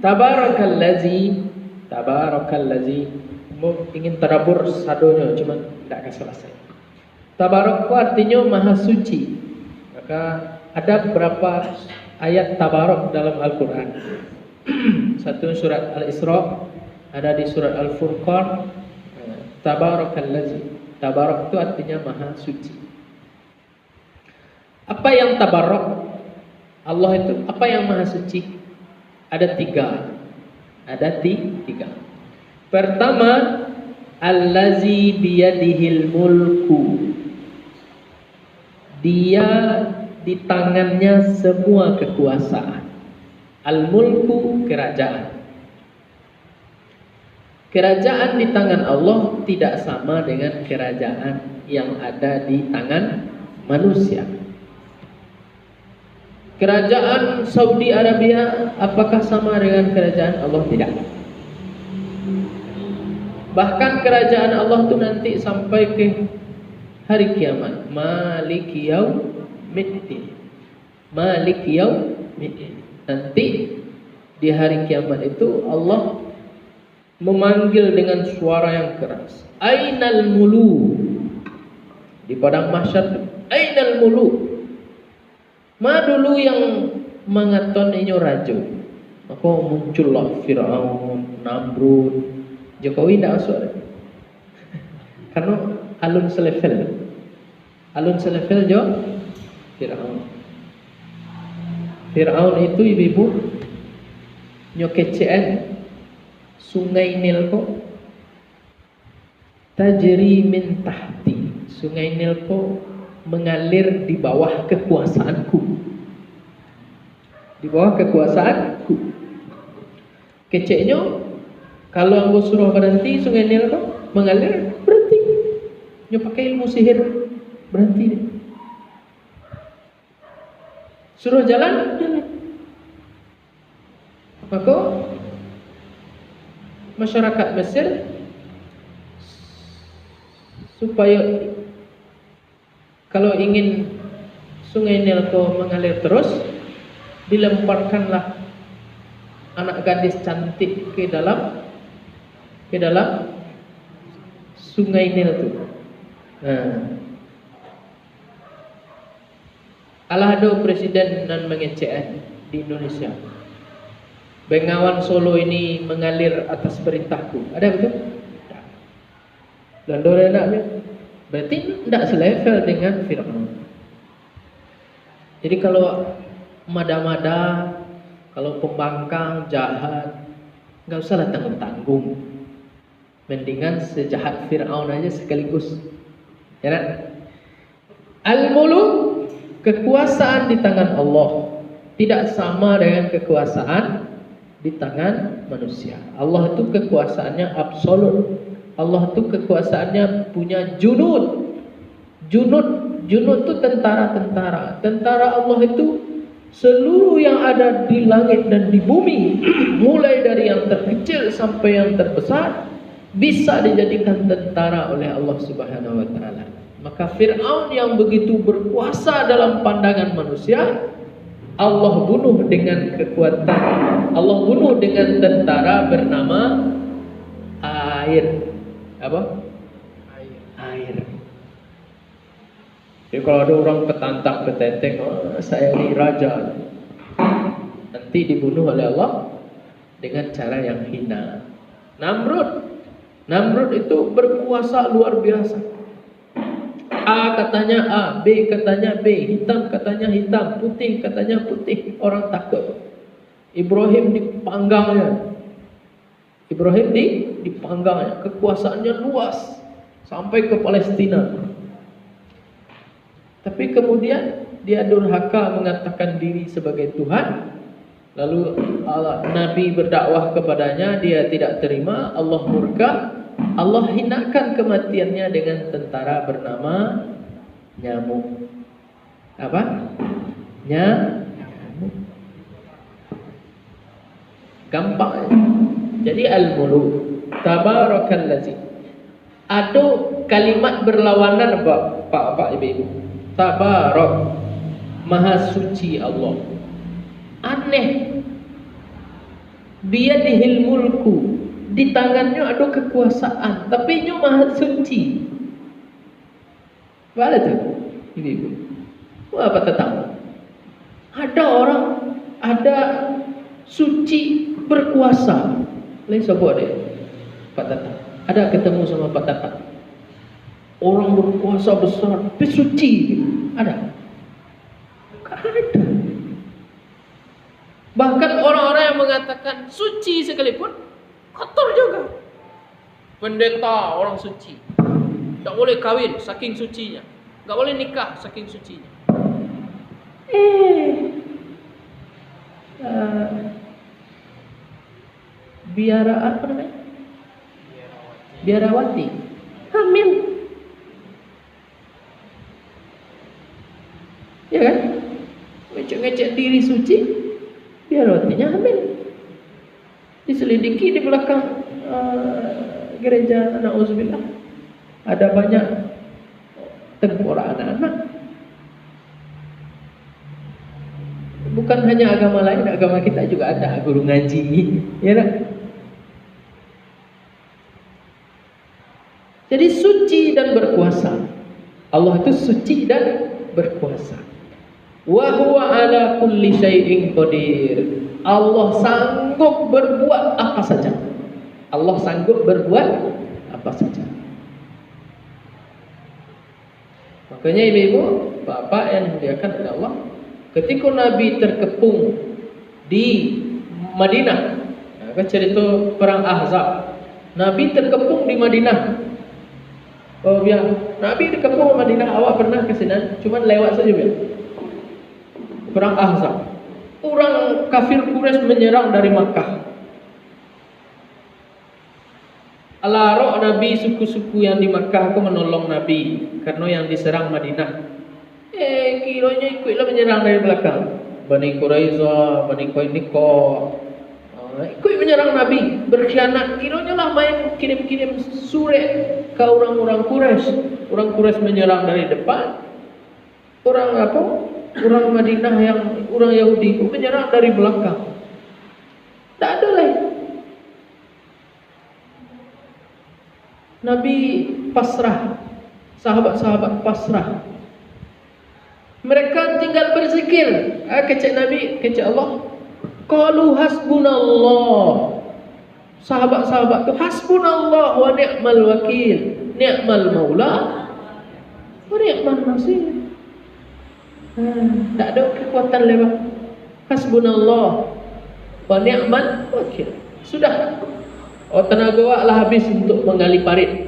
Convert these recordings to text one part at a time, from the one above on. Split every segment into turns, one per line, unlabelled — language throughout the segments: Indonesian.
Tabarakallazi, tabarakallazi. Mau ingin tadabbur sadonya cuma tidak akan selesai. Tabarak itu artinya maha suci. Maka ada beberapa ayat tabarak dalam Al-Quran. Satu surat Al-Isra, ada di surat Al-Furqan. Tabarakallazi. Tabarak itu artinya maha suci. Apa yang tabarak? Allah itu apa yang maha suci? Ada tiga. Ada tiga. Pertama, allazi biyadihil mulku. Dia di tangannya semua kekuasaan. Al-mulku, kerajaan. Kerajaan di tangan Allah tidak sama dengan kerajaan yang ada di tangan manusia. Kerajaan Saudi Arabia apakah sama dengan kerajaan Allah? Tidak. Bahkan kerajaan Allah itu nanti sampai ke hari kiamat. Maliki yaumiddin. Maliki yaumiddin. Nanti di hari kiamat itu Allah memanggil dengan suara yang keras. Ainal mulu. Di padang mahsyar, ainal mulu. Ma dulu yang mengaton inyo rajo. Maka muncullah Fir'aun, Namrud. Jokowi tidak masuk. Karena alun selevel. Alun selevel jo Fir'aun. Fir'aun itu ibu-ibu nyokecen Sungai Nil kok tajri min tahti. Sungai Nil kok mengalir di bawah kekuasaanku. Di bawah kekuasaanku. Keceknya kalau aku suruh berhenti Sungai Nil kok mengalir, berhenti. Nyo pakai ilmu sihir, berhenti deh. Suruh jalan, jalan. Maka masyarakat Mesir supaya kalau ingin Sungai Nil kau mengalir terus, dilemparkanlah anak gadis cantik ke dalam Sungai Nil itu. Alah ada presiden dan mengecekan di Indonesia. Bengawan Solo ini mengalir atas perintahku. Ada betul? Tak. Landor enaknya. Berarti tidak selevel dengan Fir'aun. Jadi kalau mada-mada, kalau pembangkang, jahat, nggak usah tanggung-tanggung. Mendingan sejahat Fir'aun aja sekaligus. Ya kan? Al-muluk, kekuasaan di tangan Allah tidak sama dengan kekuasaan di tangan manusia. Allah itu kekuasaannya absolut. Allah itu kekuasaannya punya junud. Junud itu tentara-tentara. Tentara Allah itu seluruh yang ada di langit dan di bumi, mulai dari yang terkecil sampai yang terbesar, bisa dijadikan tentara oleh Allah Subhanahu wa taala. Maka Fir'aun yang begitu berkuasa dalam pandangan manusia, Allah bunuh dengan kekuatan. Allah bunuh dengan tentara bernama air. Apa? Air. Jadi kalau ada orang petantang petenteng, oh, saya ini raja, nanti dibunuh oleh Allah dengan cara yang hina. Namrud itu berkuasa luar biasa. A katanya A, B katanya B, hitam katanya hitam, putih katanya putih. Orang takut. Ibrahim dipanggangnya. Dipanggangnya. Kekuasaannya luas sampai ke Palestina. Tapi kemudian dia durhaka mengatakan diri sebagai Tuhan. Lalu Nabi berdakwah kepadanya, dia tidak terima. Allah murka. Allah hinakan kematiannya dengan tentara bernama nyamuk. Apa? Nyamuk. Gampang. Jadi al-muluk. Tabarakallazi. Ada kalimat berlawanan Pak Ibu. Tabarak. Maha suci Allah. Aneh. biyadihil mulku, di tangannya ada kekuasaan, tapi nyo maha suci. Bagaimana tuh, ibu-ibu? Apa tetap? Ada orang, ada suci berkuasa. Lain sebut deh, Pak Tata. Ada ketemu sama Pak Tata. Orang berkuasa besar, tapi suci. Ada? Gak ada. Bahkan orang-orang yang mengatakan suci sekalipun kotor juga. Pendeta orang suci, tak boleh kawin saking sucinya, tak boleh nikah saking sucinya. Biara apa namanya? Biarawati hamil, ya kan? Ngecek-ngecek diri suci, biarawatinya hamil. Diselidiki di belakang gereja, na'udzubillah, ada banyak tengkorak anak-anak. Bukan hanya agama lain, agama kita juga ada guru ngaji, ya kan? Jadi suci dan berkuasa. Allah itu suci dan berkuasa. Wa huwa ala kulli syai'in qadir. Allah sanggup berbuat apa saja. Allah sanggup berbuat apa saja. Makanya ibu-ibu, bapak yang dimuliakan oleh Allah, ketika Nabi terkepung di Madinah, cerita perang Ahzab, Nabi terkepung di Madinah. Oh biar Nabi terkepung di Madinah, awak pernah ke sini? Cuma lewat saja biar. Perang Ahzab, orang kafir Quraisy menyerang dari Makkah. Alarok Nabi, suku-suku yang di Makkah aku menolong Nabi karena yang diserang Madinah. Kiranya ikutlah menyerang dari belakang. Bani Quraisyah, Bani Qainuqa, ikut menyerang Nabi, berkhianat. Kiranya lah main kirim-kirim surat ke orang-orang Quraisy. Orang Quraisy menyerang dari depan. Orang apa? Orang Madinah yang orang Yahudi itu menyerang dari belakang. Tak ada lain. Nabi pasrah, sahabat-sahabat pasrah. Mereka tinggal berzikir. Kecek Nabi, kecek Allah. Qalu hasbunallah. Sahabat-sahabat itu hasbunallah wa ni'mal wakil, ni'mal maula wa ni'mal nasir. Tak ada kekuatan lewat. Hasbunallah wa ni'mal wakil. Sudah. Tenaga awaklah habis untuk menggali parit.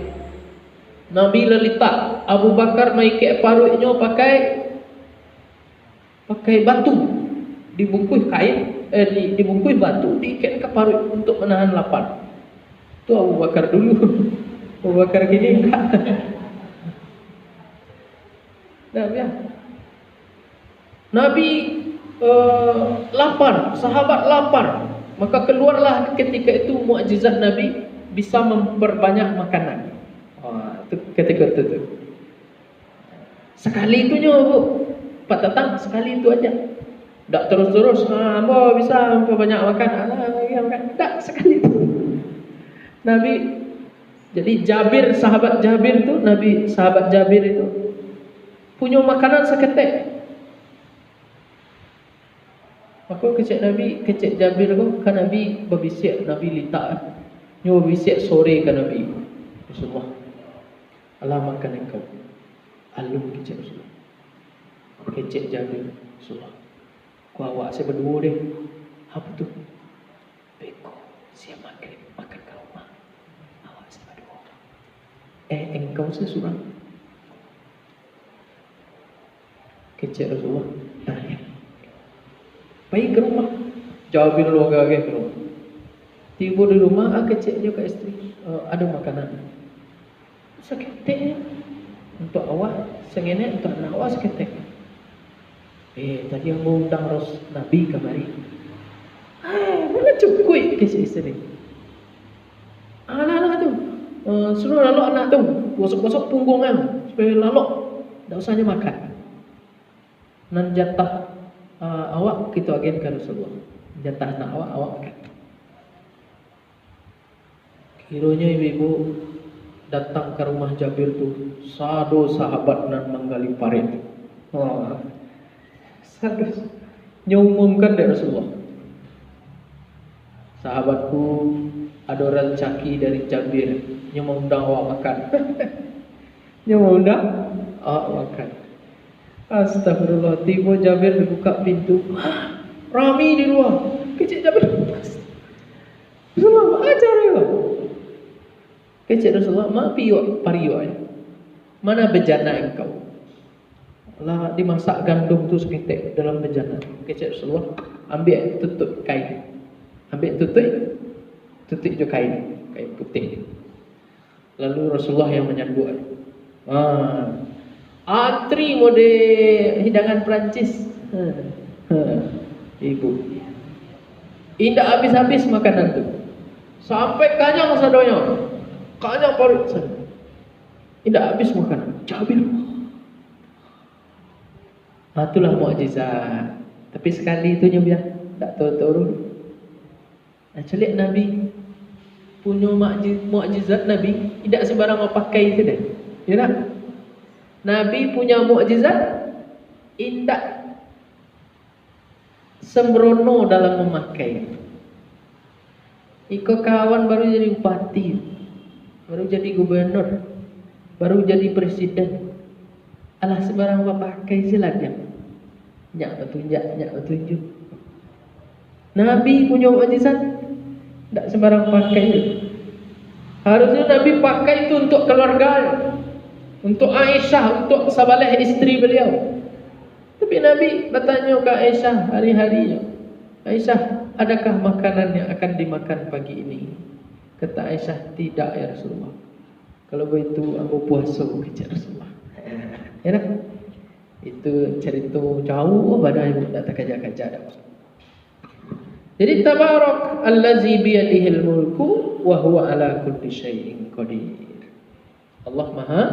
Nabi lelita, Abu Bakar maike paruitnya pakai batu, dibungkus kain, dibungkus batu, diikat ke paruit untuk menahan lapar. Itu Abu Bakar dulu. Abu Bakar gini enggak. Nah, ya. Nabi lapar, sahabat lapar. Maka keluarlah ketika itu mukjizat Nabi bisa memperbanyak makanan. Itu ketika itu. Sekali itu Bu, Pak Tatang, sekali itu aja. Tak terus-terus, Ambo bisa memperbanyak makan. Tak, sekali itu. Nabi, jadi Jabir, sahabat Jabir itu, Nabi sahabat Jabir itu punya makanan seketek. Maka kecek Nabi, kecek Jabir tu kan Nabi berbisik, Nabi litak. Nyo berbisik sore kan Nabi. Rasulullah, Allah makan engkau. Alum kecek Rasulullah. Kecek Jabir, Rasulullah, ku awak saya berdua deh. Apa tu? Beko, siap makan ke rumah. Awak saya berdua. Engkau seseorang. Kecek Rasulullah, tanya. Pergi ke rumah, Jabir luar ke rumah. Tiba di rumah, kecek dia ke isteri, ada makanan. Seketek untuk awak, sengenek untuk anak awak seketek. Tadi yang mau undang Nabi kemari. Mana cukup kecek isteri. Anak-anak tu, suruh lalu anak tu, gosok-gosok punggungnya supaya lalu, tak usahnya makan. Nan jatah awak kita agenkan Rasulullah. Jatah anak awak makan. Kiranya ibu-ibu datang ke rumah Jabir tuh, sado sahabat nan manggali parit. Wah, sado nyumumkan dari Rasulullah. Sahabatku ada orang caki dari Jabir, yang mau undang awak makan. Yang mau undang awak makan. Astagfirullah, tiba Jabir buka pintu, rami di luar. Kecil Jabir, Rasulullah ajar ya. Kecil Rasulullah, maaf yuk pariyo ya. Mana bejana engkau? Lah dimasak gandum tu seketek dalam bejana. Kecil Rasulullah, ambil tutup kain. Ambil tutup je kain putih. Lalu Rasulullah yang menyambut. Antri mode hidangan Perancis. Ibu. Indah habis-habis makanan tu. Sampai kanyang sadonya. Kanyang parut sana. Indah habis makanan. Jabir. Itulah mukjizat. Tapi sekali itu nyobiah tak tahu-tahu. Celik Nabi punya mukjizat Nabi tidak sembarang mau pakai itu deh. Ya tak? Nabi punya mukjizat tidak sembrono dalam memakai. Iko kawan baru jadi bupati, baru jadi gubernur, baru jadi presiden. Alah sembarang mau pakai silakan. Nyak petunjuk. Nabi punya mukjizat tidak sembarang pakai. Harusnya Nabi pakai itu untuk keluarga, untuk Aisyah, untuk sabaleh istri beliau. Tapi Nabi bertanya ke Aisyah hari-harinya, Aisyah, adakah makanan yang akan dimakan pagi ini? Kata Aisyah, tidak ya Rasulullah. Kalau begitu aku puasa kejar Rasulullah. Ya tak? Itu cerita jauh pada ibu tak kerja-kerja dah. Jadi tabarak allazi biyadihil mulku wa huwa ala kulli syai'in qadir. Allah Maha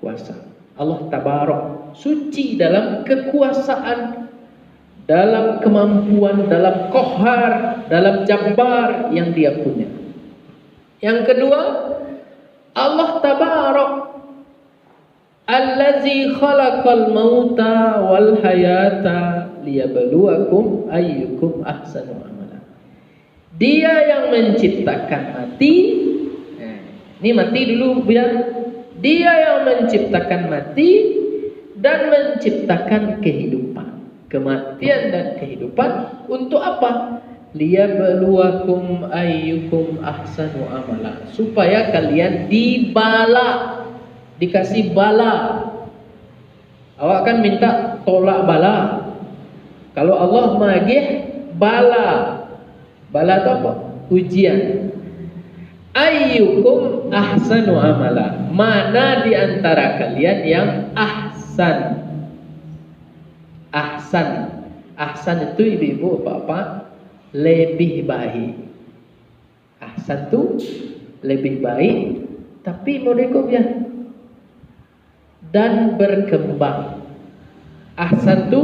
Kuasa. Allah tabarak, suci dalam kekuasaan, dalam kemampuan, dalam qahar, dalam jabbar yang Dia punya. Yang kedua, Allah tabarak allazi khalaqal mauta wal hayata liyabluwakum ayyukum ahsanu amala. Dia yang menciptakan mati. Ini mati dulu biar. Dia yang menciptakan mati dan menciptakan kehidupan. Kematian dan kehidupan untuk apa? Liyabluwakum ayyukum ahsanu amala. Supaya kalian dibala, dikasih bala. Awak kan minta tolak bala. Kalau Allah magih bala. Bala itu apa? Ujian. Ayyukum ahsanu amala. Mana di antara kalian yang ahsan? Ahsan. Ahsan itu ibu-ibu bapak lebih baik. Ahsan itu lebih baik, tapi mereka ya dan berkembang. Ahsan itu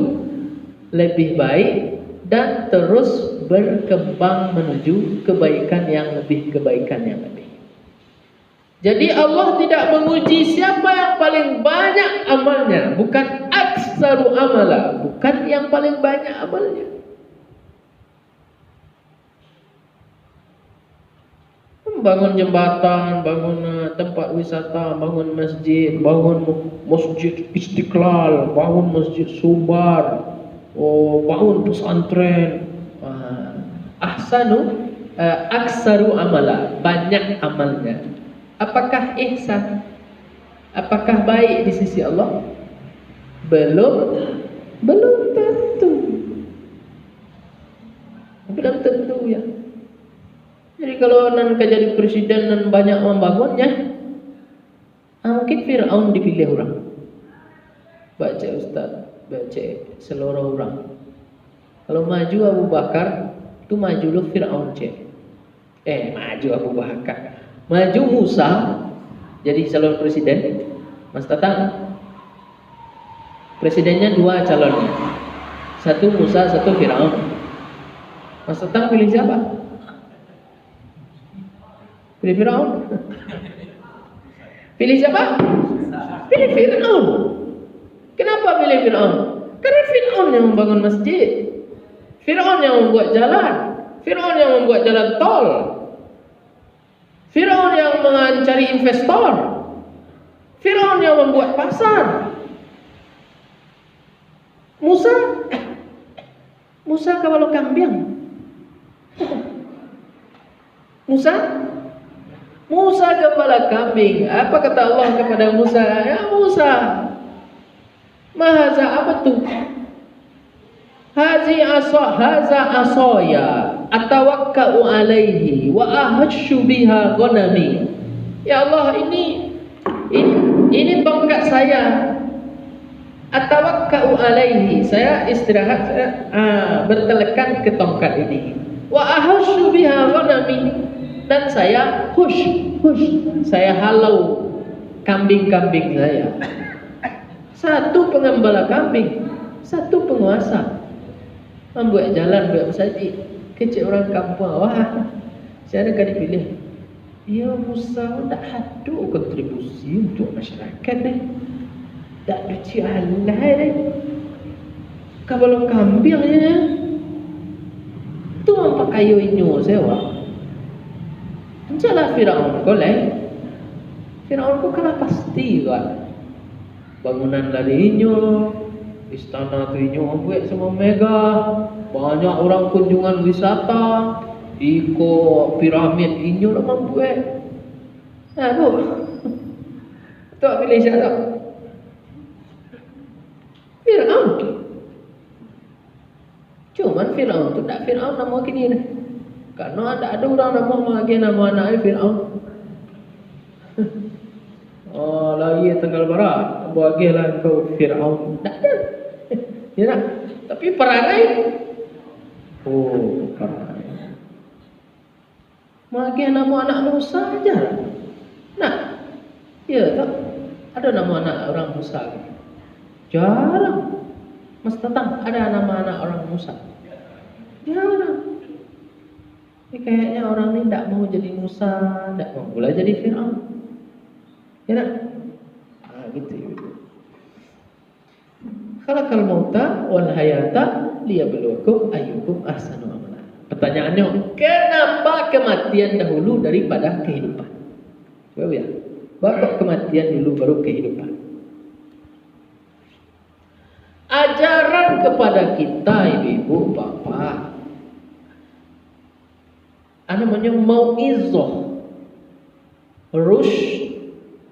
lebih baik dan terus berkembang menuju kebaikan yang lebih. Jadi Allah tidak menguji siapa yang paling banyak amalnya, bukan aksaru amala, bukan yang paling banyak amalnya. Bangun jembatan, bangun tempat wisata, bangun masjid Istiqlal, bangun masjid Sumbar, bangun pesantren. Ahsanu aksaru amala, banyak amalnya. Apakah ihsan? Apakah baik di sisi Allah? Belum tentu. Belum tentu ya. Jadi kalau nan jadi presiden dan banyak membangunnya, mungkin Fir'aun dipilih orang. Baca Ustaz, baca seluruh orang. Kalau maju Abu Bakar, itu maju lu Fir'aun cek. Maju Abu Bakar. Maju Musa jadi calon presiden. Mas Tatang, presidennya dua calonnya. Satu Musa, satu Fir'aun. Mas Tatang pilih siapa? Pilih Firaun. Pilih siapa? Pilih Firaun. Kenapa pilih Firaun? Karena Firaun yang membangun masjid, Firaun yang membuat jalan, Firaun yang membuat jalan tol, Firaun yang mencari investor, Firaun yang membuat pasar. Musa kawalo kambing. Musa kepala kambing. Apa kata Allah kepada Musa? Ya Musa, mahaza apa tuh? Haza asoya atawakka'u alaihi wa ahashu biha ghanami. Ya Allah, ini tongkat saya. Atawakka'u alaihi, saya istirahat, saya bertelekan ke tongkat ini. Wa ahashu biha ghanami, dan saya saya halau kambing-kambing saya. Satu pengembala kambing, satu penguasa, membuat jalan, buat masjid. Kecil orang kampung, wah, saya ada dipilih. Ya Musa, tak ada kontribusi untuk masyarakat deh. Tak ada cialah deh. Kalau kambing aja, tu mampak kayu inyo sewa. Mencalah Firaun goleh. Firaun kok kalah pasti kan. Bangunan larinya, istana tu inyo buat semua megah. Banyak orang kunjungan wisata. Iko piramid inyo nak membuat. Tu. Tak pilih siapa? Firaun. Cuman Firaun tu tak Firaun nama kini dah. Karena ada orang nama anak Firaun. Oh, lagi tenggal barat, bagilah kau Firaun. Tak ada. Ya tak? Tapi perangai. Oh, perangai. Bagi nama anak Musa aja. Nah, ya tak? Ada nama anak orang Musa. Jarang. Mas Tatang, ada nama anak orang Musa? Jarang. Ini kayaknya orang ini tidak mau jadi Musa, tidak mau pula jadi Firaun. Ya tak? Gitu. Khalaqal mauta wal hayata liyabluwakum ayyukum ahsanu amala. Pertanyaannya, kenapa kematian dahulu daripada kehidupan? Coba ya. Bapak kematian dulu baru kehidupan. Ajaran kepada kita, ibu-ibu, bapak, namanya mau'izah, rusyd,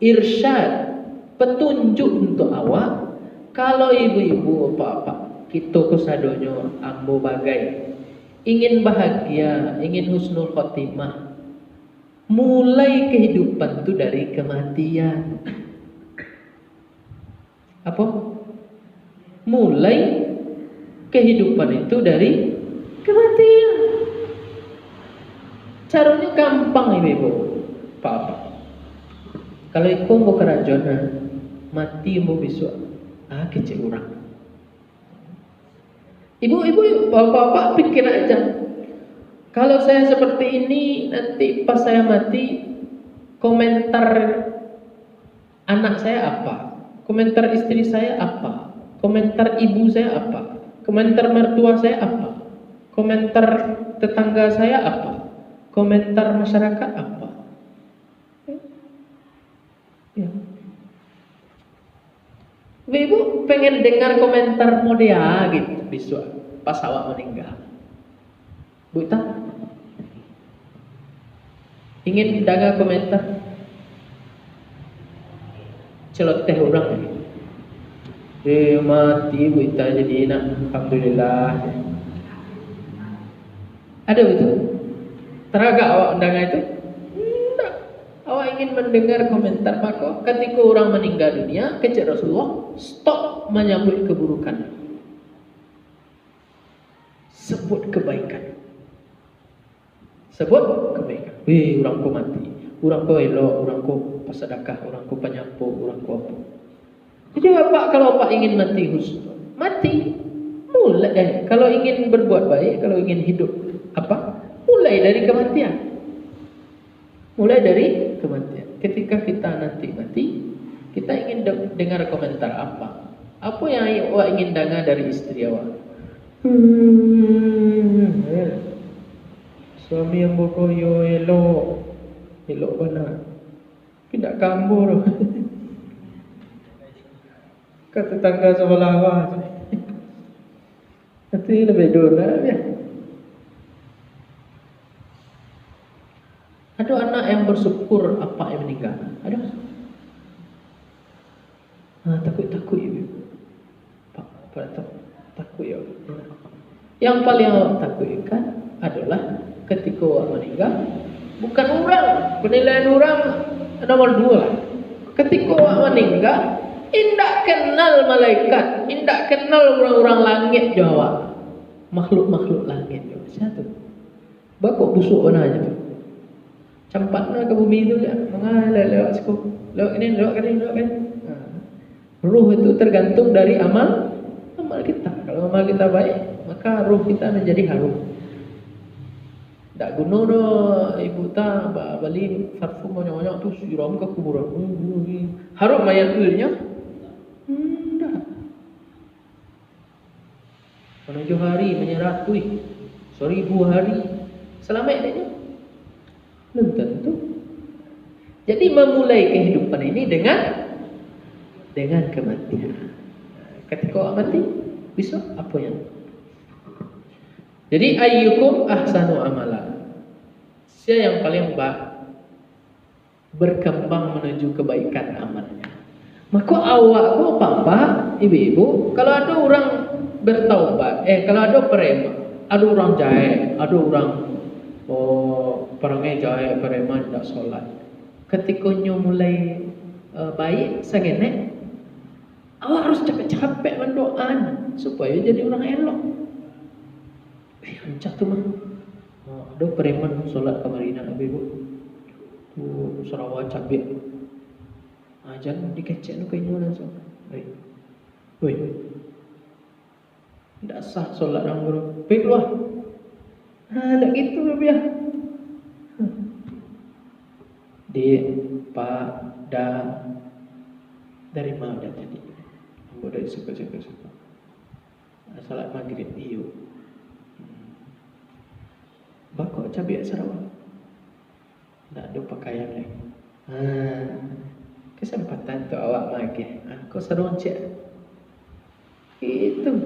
irsyad, petunjuk untuk awak. Kalau ibu-ibu, bapak, kita kesadonyo ambo bagai ingin bahagia, ingin husnul khotimah, mulai kehidupan itu dari kematian. Apa? Mulai kehidupan itu dari kematian. Caranya gampang ibu, Pak. Kalau ikut mau kerajonan, mati mau besok, kecil orang. Ibu, bapak pikir aja. Kalau saya seperti ini, nanti pas saya mati, komentar anak saya apa? Komentar istri saya apa? Komentar ibu saya apa? Komentar mertua saya apa? Komentar tetangga saya apa? Komentar masyarakat apa? Ya. Ibu pengen dengar komentar modea gitu besok pas awak meninggal. Bu tak? Ingin dengar komentar celoteh orang. Mati Bu Ita jadi enak, alhamdulillah. Ada betul? Teragak awak mendengar itu? Tidak. Awak ingin mendengar komentar, maka ketika orang meninggal dunia, kecil Rasulullah, stop menyambut keburukan. Sebut kebaikan. Sebut kebaikan. Wih, orang ku mati. Orang ku elok, orang ku pasedekah, orang ku penyapu, orang ku apa. Jadi bapak, kalau bapak ingin mati husnul, mati. Mulai. Kalau ingin berbuat baik, kalau ingin hidup, apa? Mulai dari kematian. Mulai dari kematian. Ketika kita nanti mati, kita ingin dengar komentar apa? Apa yang awak ingin dengar dari istri awak? Suami yang bokoyo elok, elok benar. Tidak kambur. Kata tetangga sebelah awak. Nanti lebih dolar ya. Ada anak yang bersyukur apa yang meninggal? Ada? Takut ibu. Takut ya. Yang paling awak takutkan adalah ketika awak meninggal, bukan orang, penilaian orang nomor 2 lah. Ketika awak meninggal, indak kenal malaikat, indak kenal orang-orang langit Jawa, makhluk-makhluk langit Jawa. Siapa tu? Bakok busuk mana aja tu? Campatnya ke bumi itu ya, mengalir lewat siku, lewat ini. Ruh itu tergantung dari amal kita. Kalau amal kita baik, maka ruh kita menjadi harum. Tak guna dah ibu tak balik parfum banyak-banyak tu siram ke kuburan. Harum mayat ulnya. Dah. Menuju hari menyerah 1000 hari. Selamat dia. Belum tentu. Jadi memulai kehidupan ini dengan kematian. Ketika awak mati, besok apa yang? Jadi ayyukum ahsanu amala. Siapa yang paling berkembang menuju kebaikan amalnya. Maka awak apa-apa, ibu-ibu, kalau ada orang bertaubat, kalau ada preman, ada orang jahil, ada orang perangai jahil, preman tidak solat. Ketika mulai baik, sangenek, awak harus capek-capek mendoan supaya jadi orang elok. Ancak tu mah. Ada preman solat kamarina ibu. Tu Sarawak cabik. Jangan dikecek nu kainyo langsung. Woi. Ndak sah solat nang guru. Pergi keluar. Tak gitu biar. Dari mana tadi? Ambo dari suka. Salat maghrib iyo. Bakok cabai Sarawak. Tak ada pakaian lagi. Kesempatan tu awak lagi. Kau seroncek. Itu.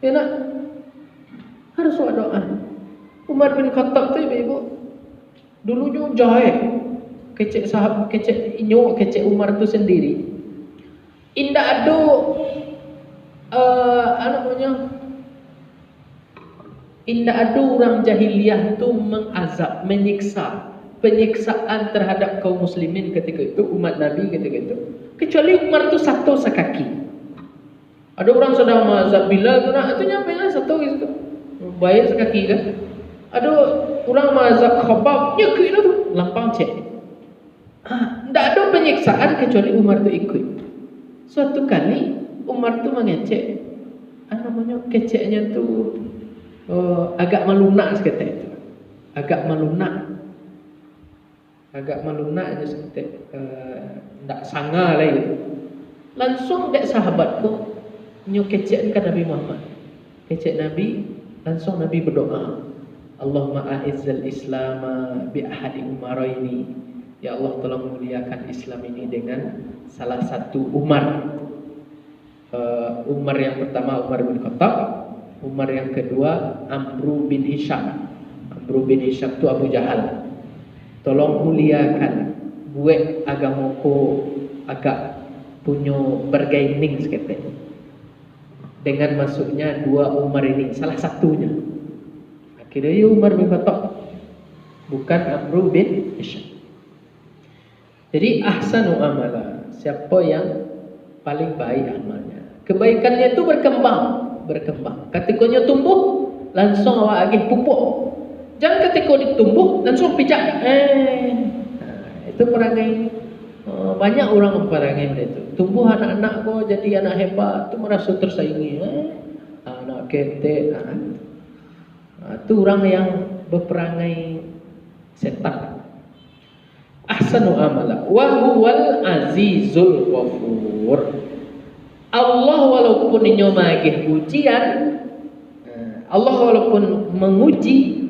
Ya nak. Harus awak doa. Umar bin Khattab tu ibu. Dulunya jahil. Kecek sahab, kecek inyo, kecek Umar tu sendiri. Indah ada indah ada orang jahiliyah tu mengazab, menyiksa, penyiksaan terhadap kaum muslimin ketika itu, umat Nabi ketika itu. Kecuali Umar tu satu sekaki. Ada orang sedang mengazab Bilal tu nak, itu nyampe lah satu gitu. Bayar sekaki kan. Ada orang mengazab Khabbab, nyekik lah tu, lampang cek. Tak ada penyiksaan kecuali Umar tu ikut. Suatu kali Umar tu mengecek, keceknya tu agak melunak seketika itu. Agak melunak aja seketika. Tak sangka lah itu. Langsung dek sahabat tu kecek kan Nabi Muhammad. Kecek Nabi, langsung Nabi berdoa, Allahumma a'izzal islama bi ahadi umaraini. Ya Allah, tolong muliakan Islam ini dengan salah satu Umar. Umar yang pertama Umar bin Khattab, Umar yang kedua Amru bin Hisham. Amru bin Hisham itu Abu Jahal. Tolong muliakan buat agamaku agak punya bergaining seketik. Dengan masuknya dua Umar ini, salah satunya. Akhirnya Umar bin Khattab, bukan Amru bin Hisham. Jadi ahsanu amala, siapa yang paling baik amalnya. Kebaikannya itu berkembang. Ketikanya tumbuh, langsung awak agih pupuk. Jangan ketika ditumbuh langsung pijak. Itu perangai banyak orang perangai itu. Tumbuh anak-anak kau jadi anak hebat, tu merasa tersaingi. Anak ketek. Itu orang yang berperangai setan. ahsanu amala wa huwal azizul ghafur. Allah walaupun nyomagih ujian, Allah walaupun menguji,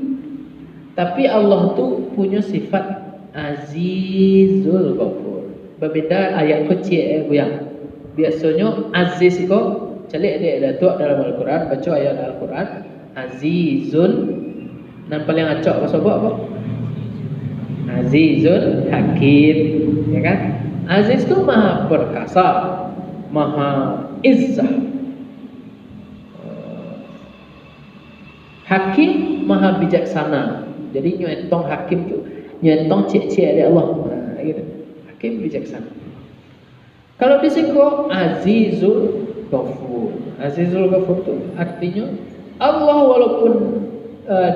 tapi Allah tu punya sifat azizul ghafur. Berbeda ayat kecil yang biasanya aziz ko celik dia datuk dalam Al-Quran, baca ayat Al-Quran azizun, dan paling acak bahasa apa? Azizun Hakim, ya kan? Aziz tu maha perkasa, maha izzah. Hakim maha bijaksana. Jadi nyuentong hakim tu nyuentong cek-cek dari Allah. Gitu. Hakim bijaksana. Kalau di sini Azizul Ghafur. Azizul Ghafur tu artinya Allah walaupun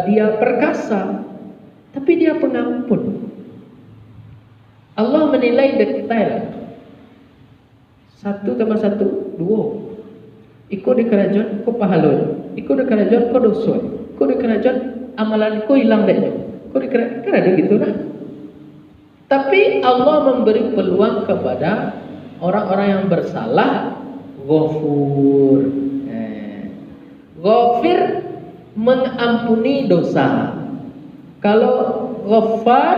dia perkasa, tapi dia pengampun. Allah menilai detail. 1+1 2. Ikut di kerajaan kau pahala, ikut di kerajaan kau dosa, ikut di kerajaan amalan kau hilang deh. Kau di kerajaan kan ada gitu lah. Tapi Allah memberi peluang kepada orang-orang yang bersalah. Ghafur, Ghafir mengampuni dosa. Kalau Ghaffar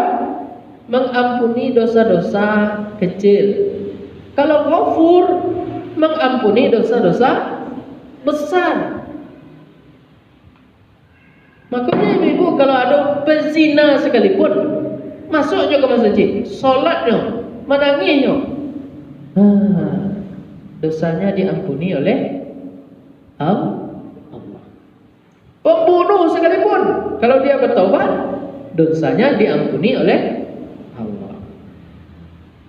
mengampuni dosa-dosa kecil. Kalau Ghafur mengampuni dosa-dosa besar. Makanya ibu kalau ada pezina sekalipun masuknya ke masjid, solatnya, menangisnya, dosanya diampuni oleh Allah. Pembunuh sekalipun kalau dia bertaubat, dosanya diampuni oleh Allah.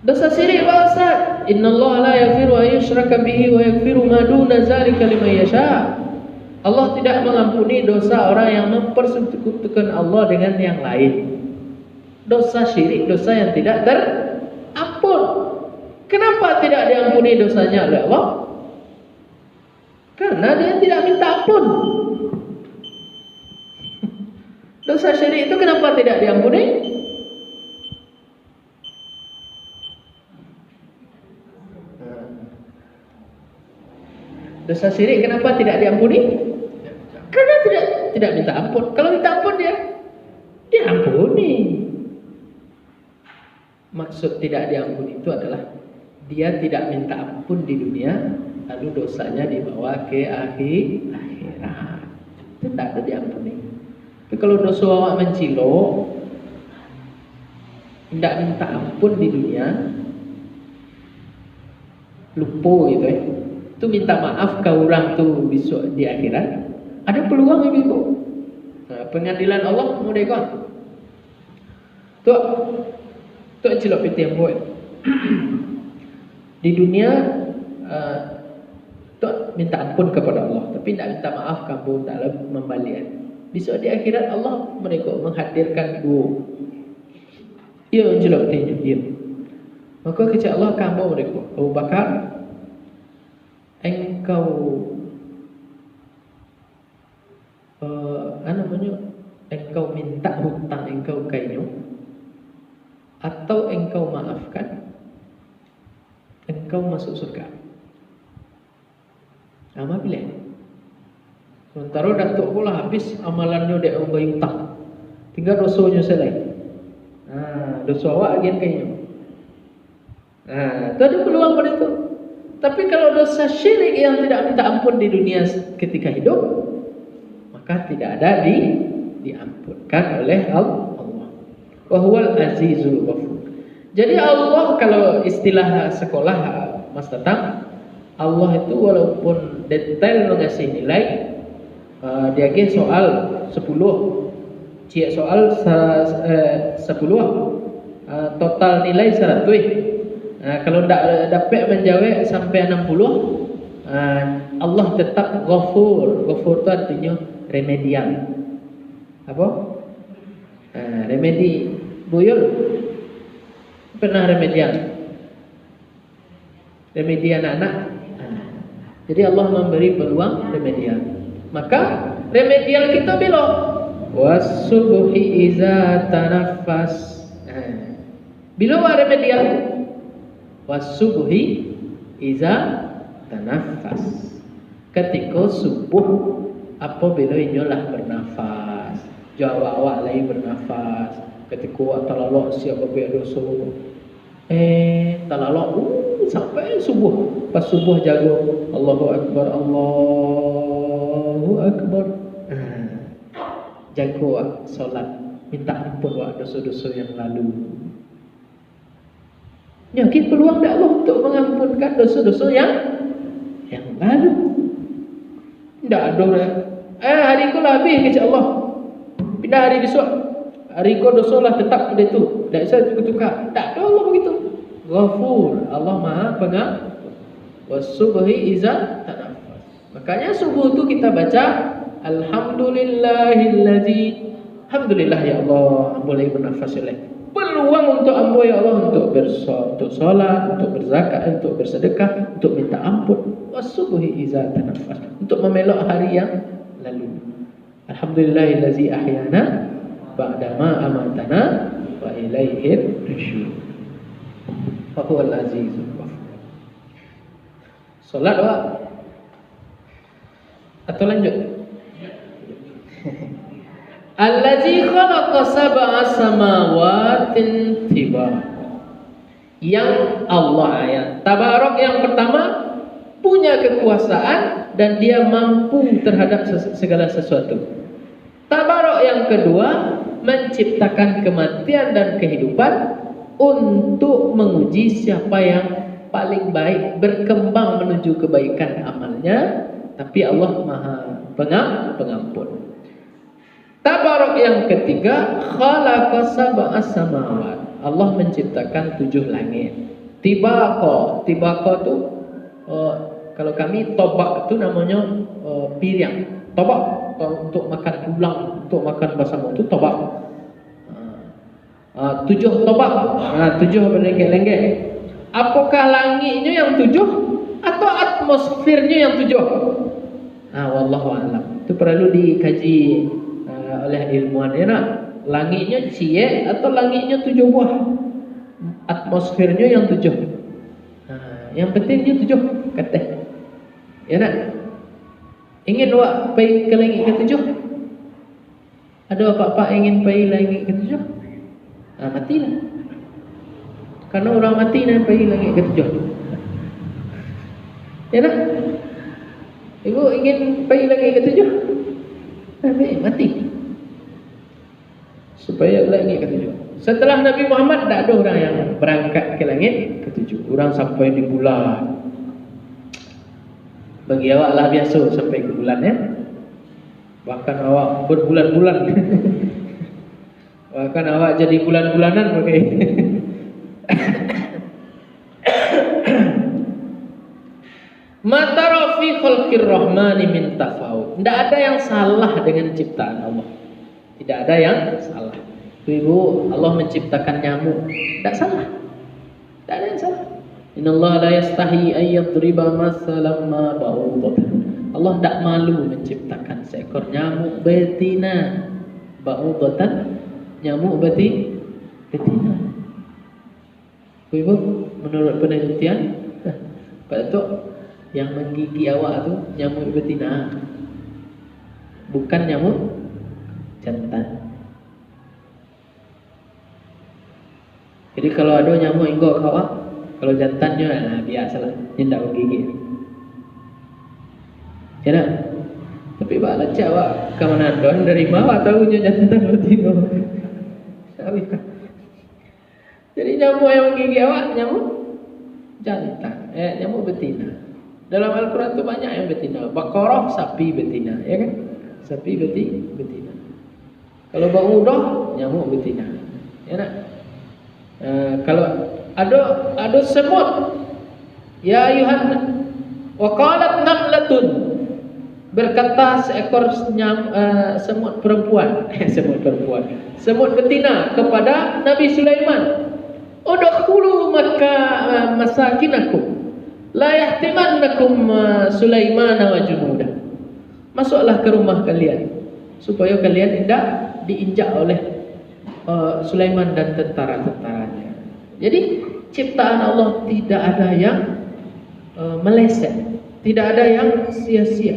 Dosa syirik bahasa innallaha la yaghfiru an yushraka bihi wa yaghfiru ma duna dzalika liman yasha. Allah tidak mengampuni dosa orang yang mempersekutukan Allah dengan yang lain. Dosa syirik, dosa yang tidak terampun. Kenapa tidak diampuni dosanya oleh Allah? Karena dia tidak minta ampun. Dosa syirik itu kenapa tidak diampuni? Dosa syirik kenapa tidak diampuni? Karena tidak minta ampun. Kalau minta ampun dia diampuni. Maksud tidak diampuni itu adalah dia tidak minta ampun di dunia, lalu dosanya dibawa ke akhirat. Itu tidak ada diampuni. Tapi kalau dosa awak mencilo, tidak minta ampun di dunia, lupa gitu itu minta maaf ke orang tu besok di akhirat, ada peluang ibu. Pengadilan Allah mau dekon. Tu cilok piti yang buat. Di dunia tu minta ampun kepada Allah, tapi tidak minta maaf kamu dalam membalian. Besok di akhirat Allah mereka menghadirkan dua. Ia cilok piti dia. Maka kecil Allah kamu mereka. Abu Bakar, engkau engkau minta hutang engkau kainyo, atau engkau maafkan, engkau masuk surga. Nama pilih. Sementara datuk pula habis amalannya dia membayar hutang, tinggal dosanya selesai. Dosa awak lagi kainyo. Itu ada peluang pada itu. Tapi kalau dosa syirik yang tidak minta ampun di dunia ketika hidup, maka tidak ada diampunkan oleh Allah. Wa huwal azizul ghafur. Jadi Allah, kalau istilah sekolah Mas Tatang, Allah itu walaupun detail mengasih nilai, dia ke soal 10, cia soal 10, total nilai 100. Kalau tidak dapat menjawab sampai 60, Allah tetap Ghafur. Ghafur itu artinya remedial. Apa? Remedi. Buyul pernah remedial. Remedi anak-anak. Jadi Allah memberi peluang remedial. Maka remedial kita belok. Was-subhi iza tanaffas. Bila remedial wasubhi iza tanafas. Ketika subuh apabila inyolah bernafas, jawa awak lagi bernafas. Ketika awak talalok siapa biar dosa. Talalok sampai subuh. Pas subuh jago Allahu Akbar, Allahu Akbar. Jago awak solat, minta ampun awak dosa-dosa yang lalu. Yakin peluang dak Allah untuk mengampunkan dosa-dosa yang lalu. Tidak ada orang. Hari ku lah habis kata Allah. Pindah hari besok. Hari ku dosa lah tetap pada itu. Tak bisa tukar-tukar. Tak ada Allah begitu. Ghafur. Allah Maha Pengampun. Wasubhi iza tanafas. Makanya subuh tu kita baca Alhamdulillahillazi. Alhamdulillah ya Allah, boleh bernafas lagi. Peluang untuk ambo ya Allah, untuk solat, untuk berzakat, untuk bersedekah, untuk minta ampun. Wasubhi iza tanafas, untuk memelok hari yang lalu. Alhamdulillahillazi ahyana ba'dama amatana wa ilaihir nusyur. Wa huwal azizul ghafur. Solat wa atau lanjut? Allazi khalaqa sab'a samawatin tibaqa. Yang Allah ayat Tabarak yang pertama punya kekuasaan dan dia mampu terhadap segala sesuatu. Tabarak yang kedua menciptakan kematian dan kehidupan untuk menguji siapa yang paling baik, berkembang menuju kebaikan amalnya. Tapi Allah Maha Pengampun. Tabarak yang ketiga, khalaqa sab'a samawat. Allah menciptakan 7 langit. Tibaqa tu kalau kami tobak itu namanya piring. Tobak untuk makan tulang, untuk makan basah itu tobak. 7 tobak. 7 berlenggak-lenggak. Apakah langitnya yang 7 atau atmosfernya yang 7? Wallahu a'lam. Itu perlu dikaji oleh ilmuwan ya nak. Langitnya cie atau langitnya 7 buah, atmosfernya yang 7. Yang pentingnya 7 kata ya nak. Ingin awak pergi ke langit ke-7? Ada apa-apa ingin pergi langit ke-7? Matilah. Karena orang mati nak pergi langit ke-7. Ya nak. Ibu ingin pergi langit ke-7? Mati. Supaya langit ke-7. Setelah Nabi Muhammad tak ada orang yang berangkat ke langit ke-7. Orang sampai di bulan. Bagi awak lah biasa sampai ke bulan ya. Bahkan awak berbulan-bulan. Bahkan awak jadi bulan-bulanan pakai. Matara fi khalqir rahmani min tafawut. Tidak ada yang salah dengan ciptaan Allah. Tidak ada yang salah. Ibu, Allah menciptakan nyamuk, tidak salah. Tidak ada yang salah. Innallaha la yastahi an yadriba masalan ma ba'udatan. Allah tidak malu menciptakan seekor nyamuk betina. Ba'udatan, nyamuk betina. Ibu, menurut penelitian, Pak Datuk, yang menggigit awak tu nyamuk betina, bukan nyamuk jantan. Jadi kalau ada nyamuk inggok awak, kalau jantannya biasalah, dia tidak menggigit. Ya nak? Tapi pak lecak awak ke mana don dari mana tahunya jantan betina. Jadi nyamuk yang menggigit awak nyamuk jantan, nyamuk betina. Dalam Al-Quran itu banyak yang betina. Baqarah sapi betina, ya kan? Sapi betina. Kalau ba'udah nyamuk betina. Ya nak? Kalau ada semut, ya ayuhan, wa qalat namlatun, berkata seekor semut perempuan, semut betina kepada Nabi Sulaiman, udkhulu masakinakum la yahtimannakum Sulaiman wa junudah. Masuklah ke rumah kalian supaya kalian tidak diinjak oleh Sulaiman dan tentara-tentaranya. Jadi ciptaan Allah tidak ada yang meleset, tidak ada yang sia-sia.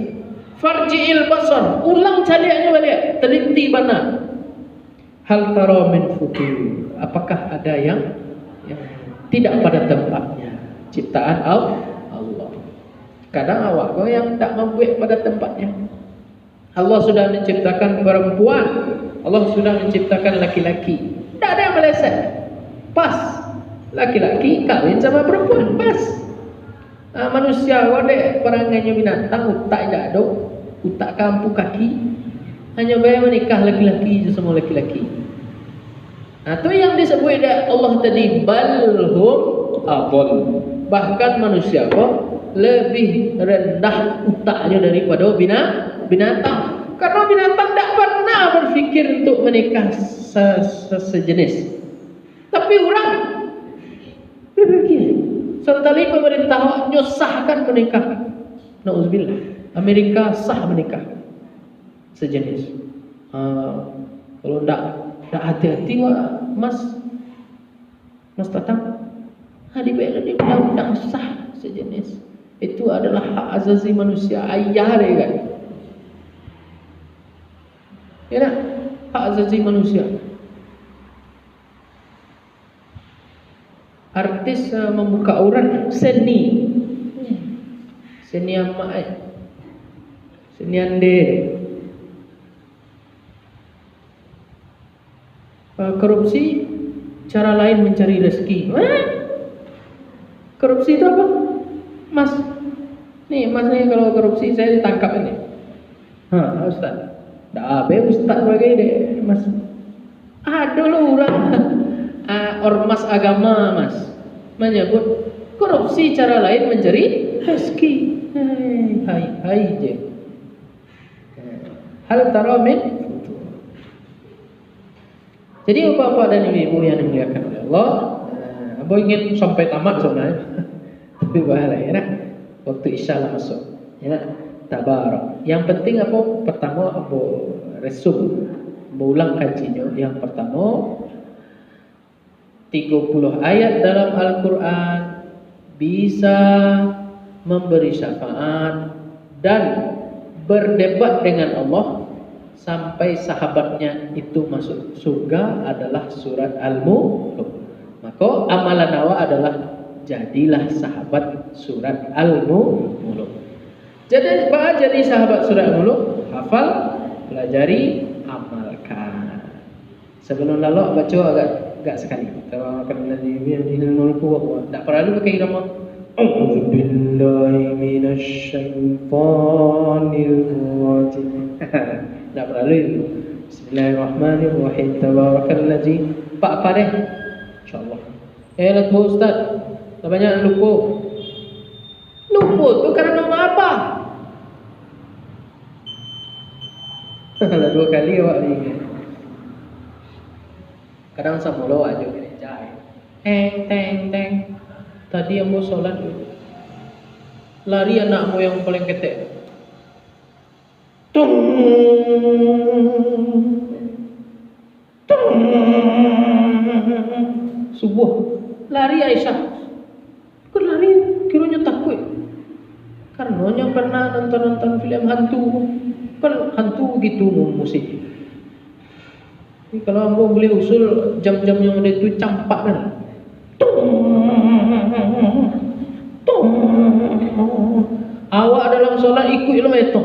Farji'il basar, ulang cariannya balik, teliti benar. Hal tara min futur, apakah ada yang tidak pada tempatnya? Ciptaan Allah. Kadang awak kau yang tak membuat pada tempatnya. Allah sudah menciptakan perempuan, Allah sudah menciptakan laki-laki. Tak ada yang meleset, pas. Laki-laki kawin sama perempuan, pas. Manusia wadah perangainya binatang, utak tidak ada, utak kampu kaki. Hanya bayar menikah laki-laki, semua laki-laki. Itu yang disebut Allah tadi, balhum adall. Bahkan manusia kok lebih rendah utaknya daripada binatang. Karena binatang tidak pernah berfikir untuk menikah sejenis. Tapi orang berfikir. Sementara pemerintah nyusahkan menikah. Nauzubillah. Amerika sah menikah sejenis. Kalau tidak hati-hati mas datang. Dibayar di undang-undang sah sejenis. Itu adalah hak asasi manusia, ayah dia kan. Ya tak? Hak asasi manusia. Artis membuka aurat, seni amat, seni ande. Korupsi, cara lain mencari rezeki. Korupsi itu apa? Mas nih kalau korupsi saya ditangkap ini. Ustaz. Dah ustaz bagai deh, Mas. Dulu orang ormas agama, Mas, menyebut korupsi cara lain mencari rezeki. Hai je. Hal taramin. Jadi bapak dan ibu yang dimuliakan oleh Allah, Abu ingin sampai tamat sebenarnya. Tapi bahaya ya, waktu isya lah masuk. Ya, tabarak. Yang penting apa? Pertama Abu resum, ulang kajinya. Yang pertama 30 ayat dalam Al-Quran bisa memberi syafaat dan berdebat dengan Allah sampai sahabatnya itu masuk surga adalah surat Al-Mulk. Maka amalan awak adalah jadilah sahabat surat Al-Mulk. Jadi sahabat surat Al-Mulk, hafal, pelajari, amalkan. Sebelum lalu baca agak sekali. Tawakalladzi biyadihil mulku wa tak perlu pakai irama. A'udzubillahi minasyaitonir rajim. Tak perlu itu. Bismillahirrahmanirrahim. Tawakalladzi. Pak apa deh? Insyaallah. Lah tu ustaz. Tak banyak lupa. Lupa tu karena apa? Lah 2 kali awak ni. Kadang sama lo aja gereja. Teng. Tadi yang mau sholat lari anakmu yang paling ketek. Tung. Subuh lari Aisyah. Kok lari kiranya takut. Karena yang pernah nonton film hantu. Kan hantu gitu musik. Ini kalau ambo boleh usul jam-jam yang ada itu campak kan. Awak dalam solat ikut ilmu itu.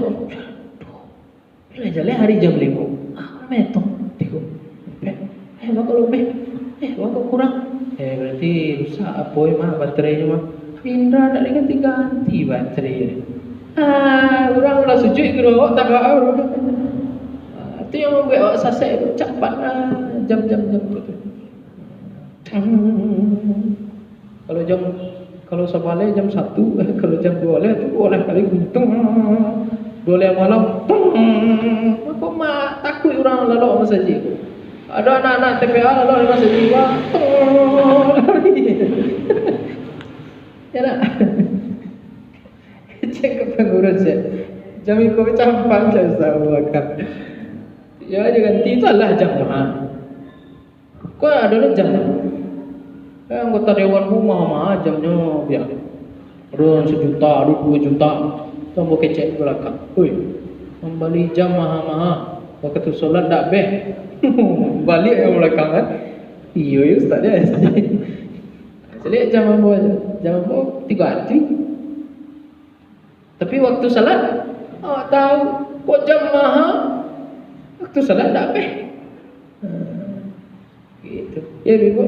Ini jalan hari jam 5. Ilmu itu. Tengok. Bakal lebih. Bakal kurang. Berarti rusak apa mah baterainya mah. Indra nak ganti baterai. Orang udah sujud ke awak tak tahu. Itu yang membuat awak sasek cepat jam-jam gitu. Kalau sebalik jam 1, kalau jam 2 itu boleh kali guntung. 2 malam. Kok mak takut orang lalu masjid. Ada anak-anak TPA lalu masjid wah. Ya nak. Cek ke pengurus ya. Jam itu campang saya tahu akan. Ya jangan ganti itulah jam. Kau ada jam. Anggota dewanku mah jamnya biar. Ada 1 juta, ada 2 juta. Tambah kecek belakang. Membeli jam mahal-mahal. Waktu sholat tak beh. Balik yang belakang kan. Iya Ustaz ya. Jadi jam apa aja? Jam apa? 3 hati. Tapi waktu sholat, tahu kok jam mahal. Waktu sholat tak beh. Gitu. Ya Ibu.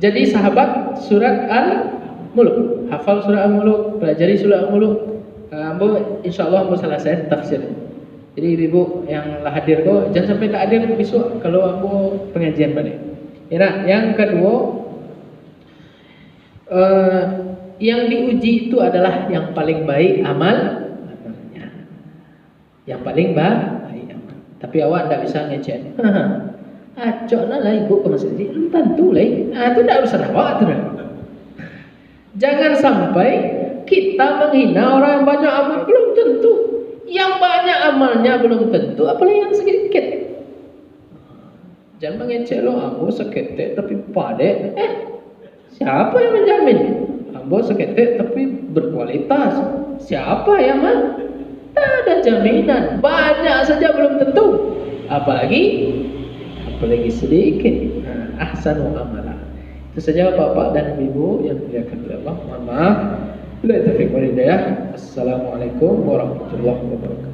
Jadi sahabat surat Al-Mulk, hafal surat Al-Mulk, pelajari surat Al-Mulk. Ambo insyaallah ambo selesai tafsir. Jadi ibu yang lah hadir kok jangan sampai tak hadir besok kalau ambo pengajian balik. Ya, yang kedua yang diuji itu adalah yang paling baik amalnya. Yang paling baik amal. Tapi awak tidak bisa ngecek. Acok lah ibu ke masjid, tentu lah. Itu tidak urusan awak tu. Jangan sampai kita menghina orang yang banyak amal, belum tentu. Yang banyak amalnya belum tentu, apalagi yang sedikit. Jangan mengecek lo, ambo seketek tapi pade. Siapa yang menjamin? Ambo seketek tapi berkualitas. Siapa yang tak ada jaminan. Banyak saja belum tentu. Apalagi sedikit. Ahsanu amala. Itu saja Bapak dan Ibu yang dimuliakan oleh Allah. Mohon maaf. Bila taufiq wal hidayah. Assalamualaikum warahmatullahi wabarakatuh.